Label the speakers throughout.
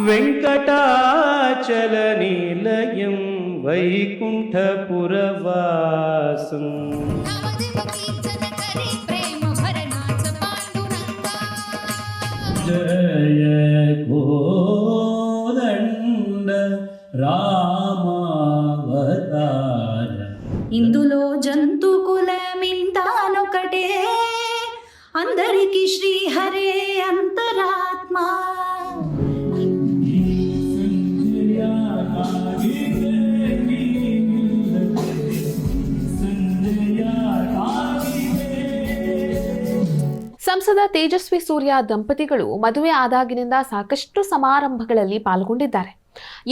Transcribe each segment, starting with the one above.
Speaker 1: वेङ्कटाचलनिलयं वैकुण्ठपुरवासम् जय కోదండ రామావతార
Speaker 2: ఇందులో జంతుకులమింతానొకటే అందరికి శ్రీహరే అంతరాత్మ
Speaker 3: ಸಂಸದ ತೇಜಸ್ವಿ ಸೂರ್ಯ ದಂಪತಿಗಳು ಮದುವೆ ಆದಾಗಿನಿಂದ ಸಾಕಷ್ಟು ಸಮಾರಂಭಗಳಲ್ಲಿ ಪಾಲ್ಗೊಂಡಿದ್ದಾರೆ.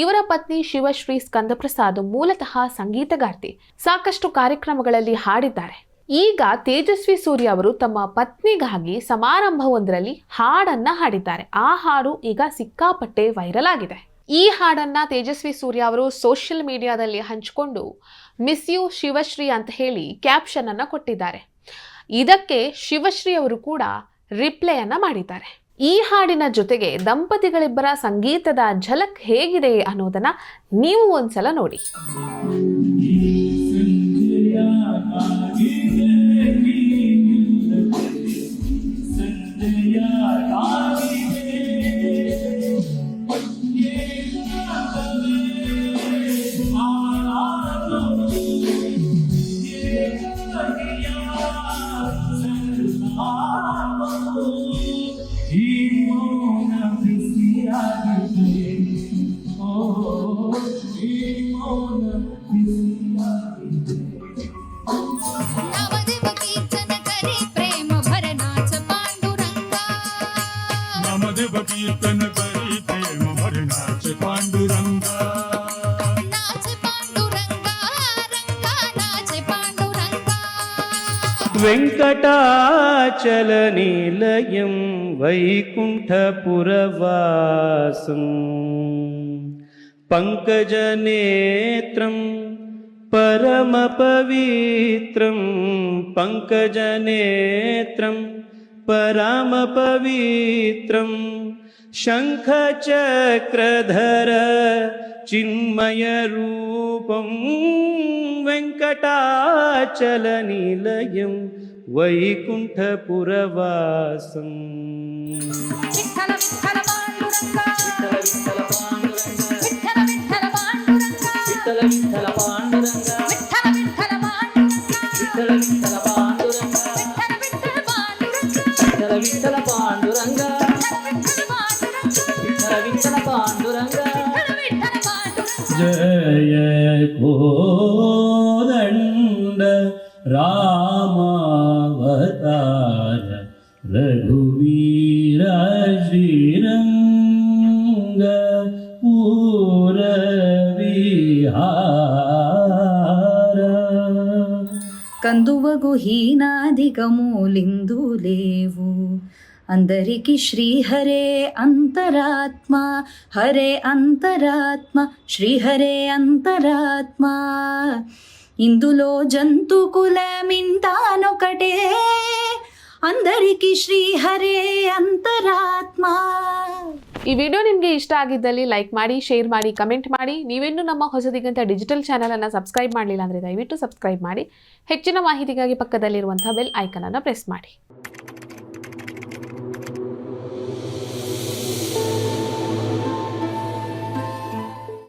Speaker 3: ಇವರ ಪತ್ನಿ ಶಿವಶ್ರೀ ಸ್ಕಂದಪ್ರಸಾದ್ ಮೂಲತಃ ಸಂಗೀತಗಾರ್ತಿ. ಸಾಕಷ್ಟು ಕಾರ್ಯಕ್ರಮಗಳಲ್ಲಿ ಹಾಡಿದ್ದಾರೆ. ಈಗ ತೇಜಸ್ವಿ ಸೂರ್ಯ ಅವರು ತಮ್ಮ ಪತ್ನಿಗಾಗಿ ಸಮಾರಂಭವೊಂದರಲ್ಲಿ ಹಾಡನ್ನ ಹಾಡಿದ್ದಾರೆ. ಆ ಹಾಡು ಈಗ ಸಿಕ್ಕಾಪಟ್ಟೆ ವೈರಲ್ ಆಗಿದೆ. ಈ ಹಾಡನ್ನ ತೇಜಸ್ವಿ ಸೂರ್ಯ ಅವರು ಸೋಷಿಯಲ್ ಮೀಡಿಯಾದಲ್ಲಿ ಹಂಚಿಕೊಂಡು ಮಿಸ್ ಯು ಶಿವಶ್ರೀ ಅಂತ ಹೇಳಿ ಕ್ಯಾಪ್ಷನ್ ಅನ್ನ ಕೊಟ್ಟಿದ್ದಾರೆ. ಇದಕ್ಕೆ ಶಿವಶ್ರೀ ಅವರು ಕೂಡ ರಿಪ್ಲೈಯನ್ನ ಮಾಡಿದ್ದಾರೆ. ಈ ಹಾಡಿನ ಜೊತೆಗೆ ದಂಪತಿಗಳಿಬ್ಬರ ಸಂಗೀತದ ಝಲಕ್ ಹೇಗಿದೆ ಅನ್ನೋದನ್ನ ನೀವು ಒಂದ್ಸಲ ನೋಡಿ.
Speaker 1: वेङ्कटाचलनिलयं वैकुण्ठपुरवासं पङ्कजनेत्रं परमपवित्रं पङ्कजनेत्रं परमपवित्रं शङ्खचक्रधर चिन्मयरूपं वेङ्कटाचलनिलयं वैकुण्ठपुरवासम् जय కోదండ రామావతార రఘువీర శ్రీరంగ పూరవిహార
Speaker 2: కందువగు హీనాధికములిందు లేవు అందరికి శ్రీహరే అంతరాత్మ హరే అంతరాత్మ శ్రీహరే అంతరాత్మ ఇందులో జంతుకులమింతానొకటే అందరికి ಶ್ರೀಹರೇ ಅಂತರಾತ್ಮ.
Speaker 3: ಈ ವಿಡಿಯೋ ನಿಮಗೆ ಇಷ್ಟ ಆಗಿದ್ದಲ್ಲಿ ಲೈಕ್ ಮಾಡಿ, ಶೇರ್ ಮಾಡಿ, ಕಮೆಂಟ್ ಮಾಡಿ. ನೀವಿನ್ನೂ ನಮ್ಮ ಹೊಸದಿಗಂತ ಡಿಜಿಟಲ್ ಚಾನಲ್ ಅನ್ನು ಸಬ್ಸ್ಕ್ರೈಬ್ ಮಾಡಲಿಲ್ಲ ಅಂದರೆ ದಯವಿಟ್ಟು ಸಬ್ಸ್ಕ್ರೈಬ್ ಮಾಡಿ. ಹೆಚ್ಚಿನ ಮಾಹಿತಿಗಾಗಿ ಪಕ್ಕದಲ್ಲಿರುವಂತಹ ಬೆಲ್ ಐಕನ್ ಅನ್ನು ಪ್ರೆಸ್ ಮಾಡಿ.